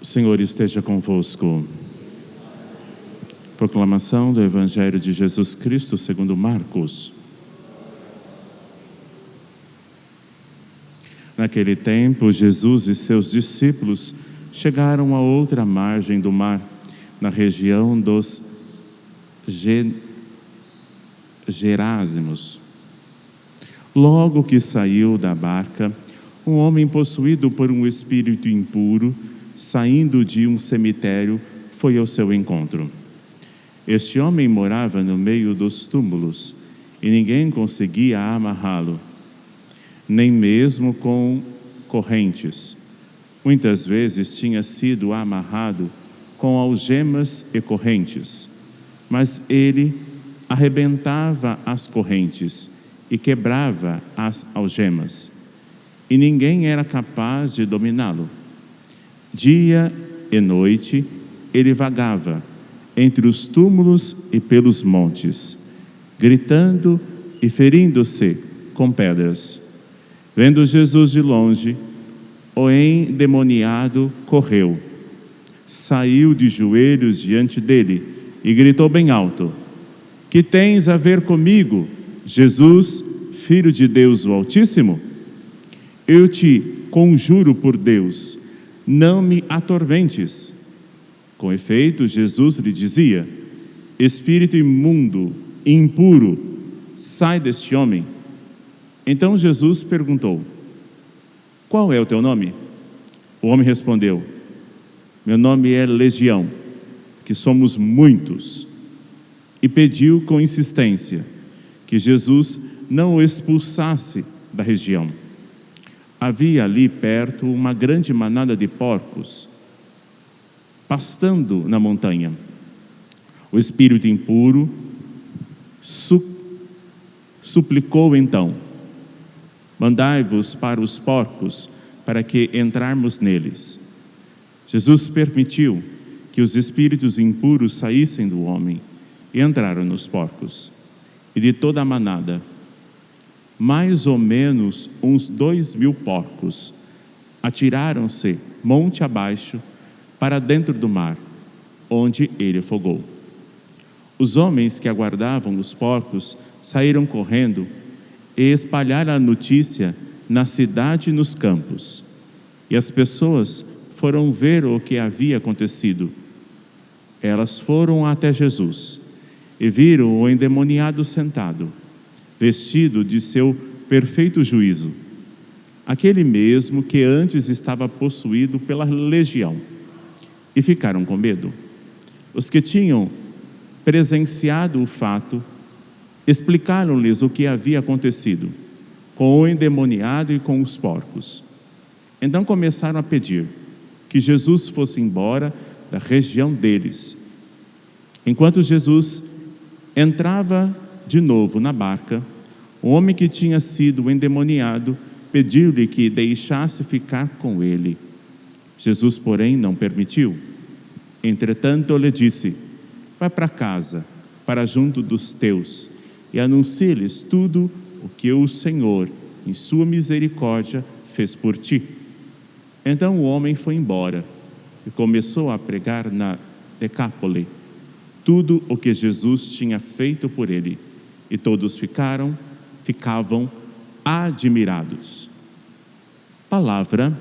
O Senhor esteja convosco. Proclamação do Evangelho de Jesus Cristo segundo Marcos. Naquele tempo, Jesus e seus discípulos chegaram à outra margem do mar, na região dos Gerásimos. Logo que saiu da barca, um homem possuído por um espírito impuro, saindo de um cemitério, foi ao seu encontro. Este homem morava no meio dos túmulos e ninguém conseguia amarrá-lo, nem mesmo com correntes. Muitas vezes tinha sido amarrado com algemas e correntes, mas ele arrebentava as correntes e quebrava as algemas, e ninguém era capaz de dominá-lo. Dia e noite ele vagava entre os túmulos e pelos montes, gritando e ferindo-se com pedras. Vendo Jesus de longe, o endemoniado correu, saiu de joelhos diante dele e gritou bem alto: "Que tens a ver comigo, Jesus, Filho de Deus o Altíssimo? Eu te conjuro por Deus, não me atormentes." Com efeito, Jesus lhe dizia: "Espírito imundo, impuro, sai deste homem." Então Jesus perguntou: "Qual é o teu nome?" O homem respondeu: "Meu nome é Legião, que somos muitos." E pediu com insistência que Jesus não o expulsasse da região. Havia ali perto uma grande manada de porcos, pastando na montanha. O espírito impuro suplicou então: "Mandai-vos para os porcos, para que entrarmos neles." Jesus permitiu que os espíritos impuros saíssem do homem e entraram nos porcos. E de toda a manada, mais ou menos uns 2.000 porcos atiraram-se monte abaixo para dentro do mar, onde ele afogou. Os homens que aguardavam os porcos saíram correndo e espalharam a notícia na cidade e nos campos. E as pessoas foram ver o que havia acontecido. Elas foram até Jesus e viram o endemoniado sentado, vestido de seu perfeito juízo, aquele mesmo que antes estava possuído pela legião, e ficaram com medo. Os que tinham presenciado o fato explicaram-lhes o que havia acontecido com o endemoniado e com os porcos. Então começaram a pedir que Jesus fosse embora da região deles. Enquanto Jesus entrava de novo na barca, o homem que tinha sido endemoniado pediu-lhe que deixasse ficar com ele. Jesus, porém, não permitiu. Entretanto, lhe disse: "Vai para casa, para junto dos teus, e anuncie-lhes tudo o que o Senhor, em sua misericórdia, fez por ti." Então o homem foi embora e começou a pregar na Decápole tudo o que Jesus tinha feito por ele, e todos ficavam admirados. Palavra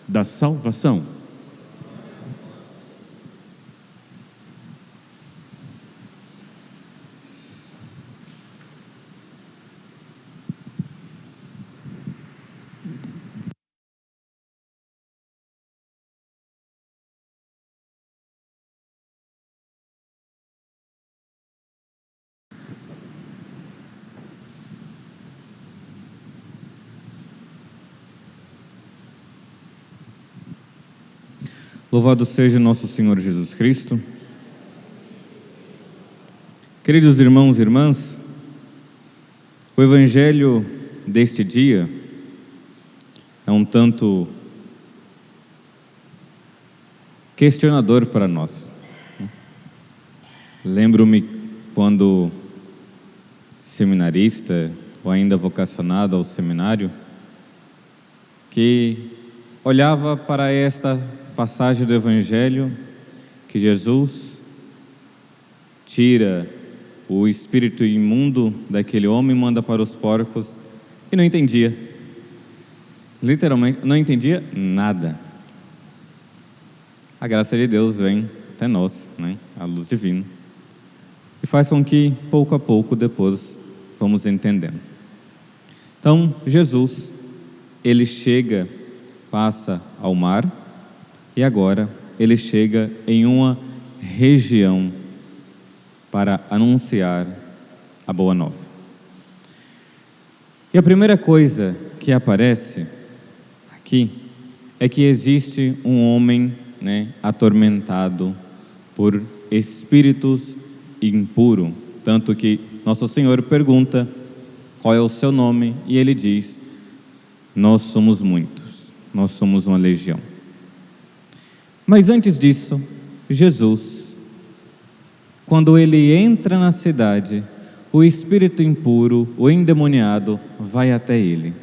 da salvação. Louvado seja nosso Senhor Jesus Cristo. Queridos irmãos e irmãs, o Evangelho deste dia é um tanto questionador para nós. Lembro-me quando seminarista, ou ainda vocacionado ao seminário, que olhava para esta passagem do Evangelho que Jesus tira o espírito imundo daquele homem e manda para os porcos e não entendia. Literalmente, não entendia nada. A graça de Deus vem até nós, né? A luz divina. E faz com que, pouco a pouco, depois, vamos entendendo. Então, Jesus, ele chega, passa ao mar, e agora ele chega em uma região para anunciar a boa nova. E a primeira coisa que aparece aqui é que existe um homem, né, atormentado por espíritos impuros, tanto que Nosso Senhor pergunta qual é o seu nome e ele diz: nós somos muitos, nós somos uma legião. Mas antes disso, Jesus, quando ele entra na cidade, o espírito impuro, o endemoniado, vai até ele.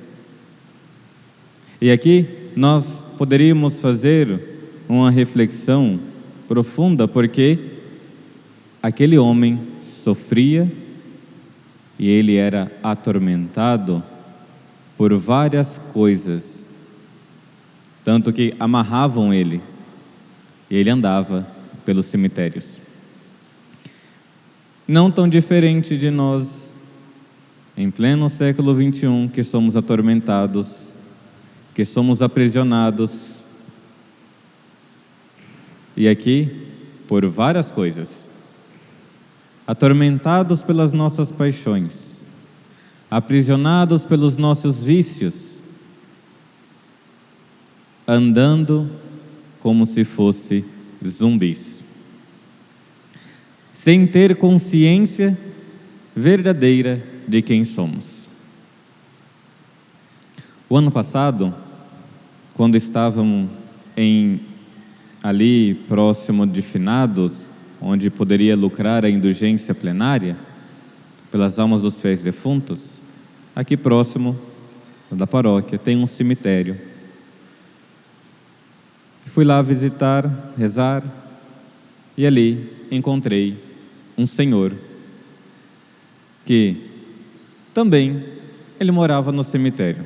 E aqui nós poderíamos fazer uma reflexão profunda, porque aquele homem sofria e ele era atormentado por várias coisas, tanto que amarravam ele e ele andava pelos cemitérios. Não tão diferente de nós, em pleno século XXI, que somos atormentados, que somos aprisionados, e aqui por várias coisas, atormentados pelas nossas paixões, aprisionados pelos nossos vícios, andando como se fosse zumbis, sem ter consciência verdadeira de quem somos. O ano passado, quando estávamos ali próximo de finados, onde poderia lucrar a indulgência plenária pelas almas dos fiéis defuntos, aqui próximo da paróquia tem um cemitério. Fui lá visitar, rezar, e ali encontrei um senhor que também ele morava no cemitério,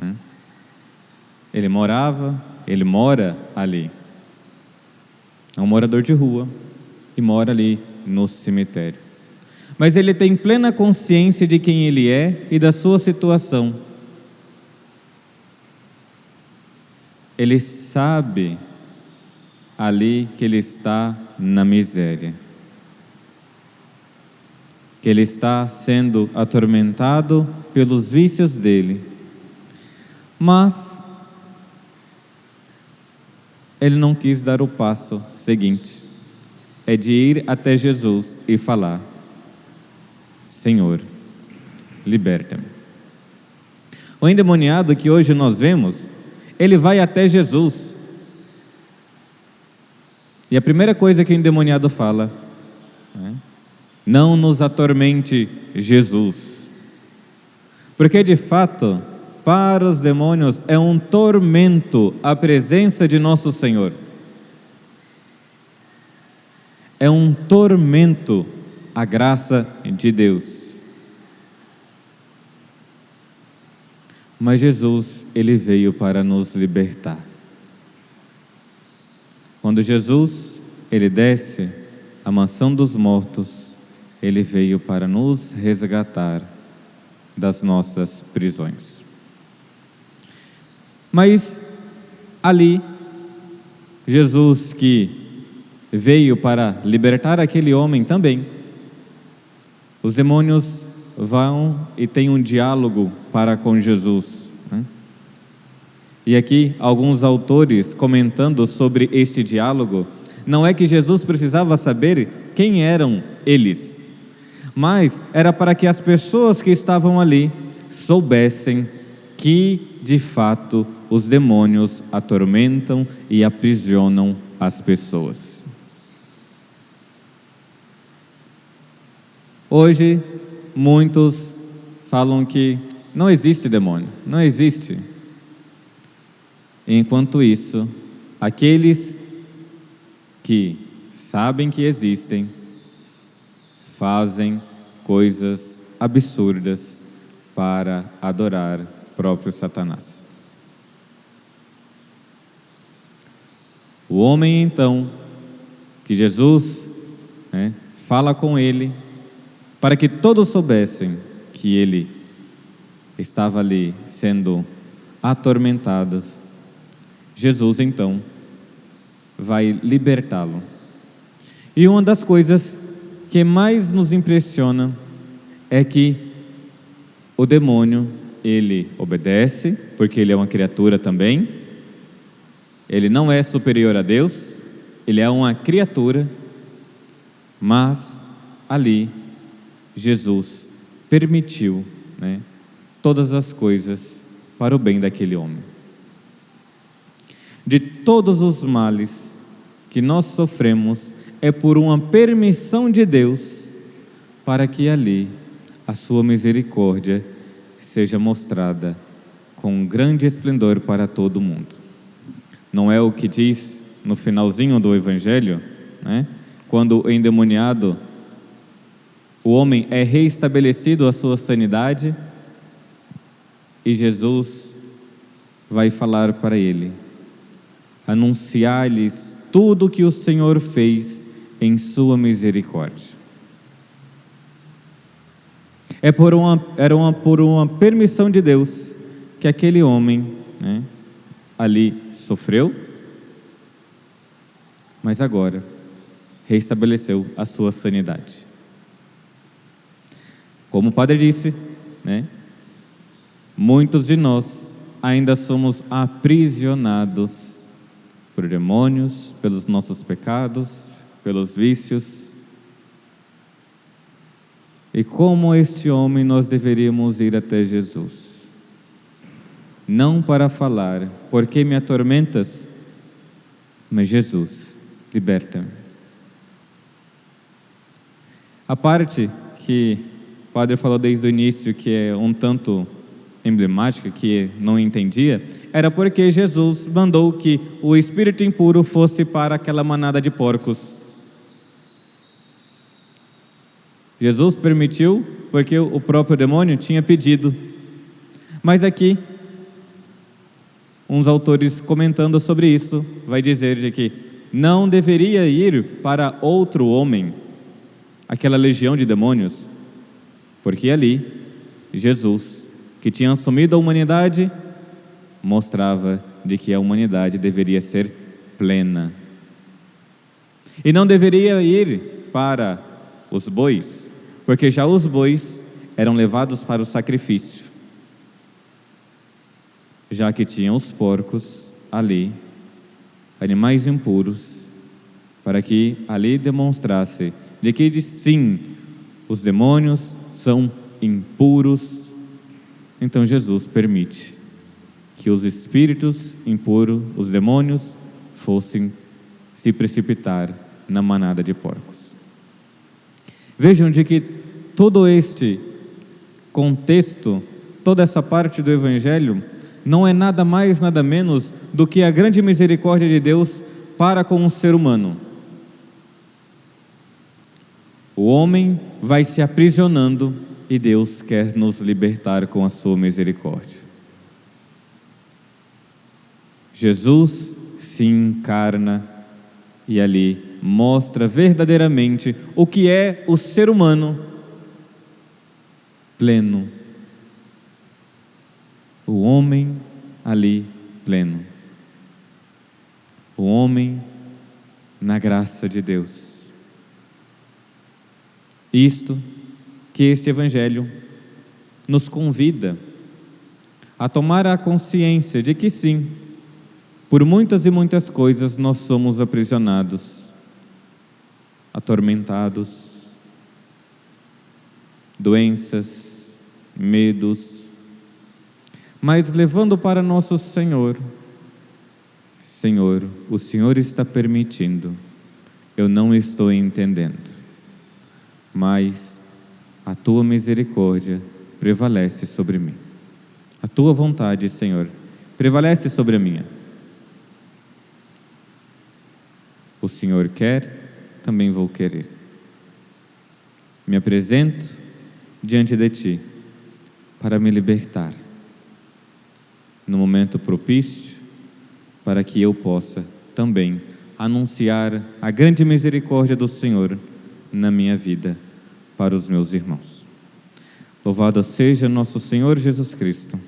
né? Ele mora ali. É um morador de rua e mora ali no cemitério. Mas ele tem plena consciência de quem ele é e da sua situação. Ele sabe ali que ele está na miséria, que ele está sendo atormentado pelos vícios dele, mas ele não quis dar o passo seguinte, é de ir até Jesus e falar: Senhor, liberta-me. O endemoniado que hoje nós vemos, ele vai até Jesus. E a primeira coisa que o endemoniado fala, né? Não nos atormente, Jesus. Porque de fato, para os demônios é um tormento a presença de nosso Senhor. É um tormento a graça de Deus. Mas Jesus, ele veio para nos libertar. Quando Jesus, ele desce à mansão dos mortos, ele veio para nos resgatar das nossas prisões. Mas ali, Jesus que veio para libertar aquele homem também, os demônios vão e têm um diálogo para com Jesus, né? E aqui, alguns autores comentando sobre este diálogo, não é que Jesus precisava saber quem eram eles, mas era para que as pessoas que estavam ali soubessem que, de fato, os demônios atormentam e aprisionam as pessoas. Hoje, muitos falam que não existe demônio, não existe. Enquanto isso, aqueles que sabem que existem fazem coisas absurdas para adorar próprio Satanás. O homem, então, que Jesus fala com ele, para que todos soubessem que ele estava ali sendo atormentado, Jesus, então, vai libertá-lo. E uma das coisas que mais nos impressiona é que o demônio, ele obedece, porque ele é uma criatura também. Ele não é superior a Deus, ele é uma criatura, mas ali Jesus permitiu todas as coisas para o bem daquele homem. De todos os males que nós sofremos, é por uma permissão de Deus, para que ali a sua misericórdia seja mostrada com grande esplendor para todo mundo. Não é o que diz no finalzinho do Evangelho, quando o endemoniado, o homem é reestabelecido a sua sanidade, e Jesus vai falar para ele, anunciar-lhes tudo o que o Senhor fez em sua misericórdia. Era por uma permissão de Deus que aquele homem ali sofreu, mas agora reestabeleceu a sua sanidade. Como o padre disse, muitos de nós ainda somos aprisionados por demônios, pelos nossos pecados, pelos vícios. E como este homem, nós deveríamos ir até Jesus, não para falar, por que me atormentas? Mas Jesus, liberta-me. A parte que o padre falou desde o início, que é um tanto emblemática, que não entendia, era porque Jesus mandou que o espírito impuro fosse para aquela manada de porcos. Jesus permitiu porque o próprio demônio tinha pedido. Mas aqui, uns autores comentando sobre isso, vai dizer de que não deveria ir para outro homem, aquela legião de demônios, porque ali, Jesus, que tinha assumido a humanidade, mostrava de que a humanidade deveria ser plena. E não deveria ir para os bois, porque já os bois eram levados para o sacrifício, já que tinham os porcos ali, animais impuros, para que ali demonstrasse de que sim, os demônios são impuros. Então Jesus permite que os espíritos impuros, os demônios, fossem se precipitar na manada de porcos. Vejam de que todo este contexto, toda essa parte do Evangelho, não é nada mais, nada menos do que a grande misericórdia de Deus para com o ser humano. O homem vai se aprisionando e Deus quer nos libertar com a sua misericórdia. Jesus se encarna e ali mostra verdadeiramente o que é o ser humano pleno. O homem ali pleno. O homem na graça de Deus. Isto que este Evangelho nos convida a tomar a consciência de que sim, por muitas e muitas coisas nós somos aprisionados, atormentados, doenças, medos, mas levando para nosso Senhor. Senhor, o Senhor está permitindo, eu não estou entendendo, mas a Tua misericórdia prevalece sobre mim. A Tua vontade, Senhor, prevalece sobre a minha. o Senhor quer, também vou querer. Me apresento diante de Ti para me libertar, no momento propício, para que eu possa também anunciar a grande misericórdia do Senhor na minha vida para os meus irmãos. Louvado seja nosso Senhor Jesus Cristo,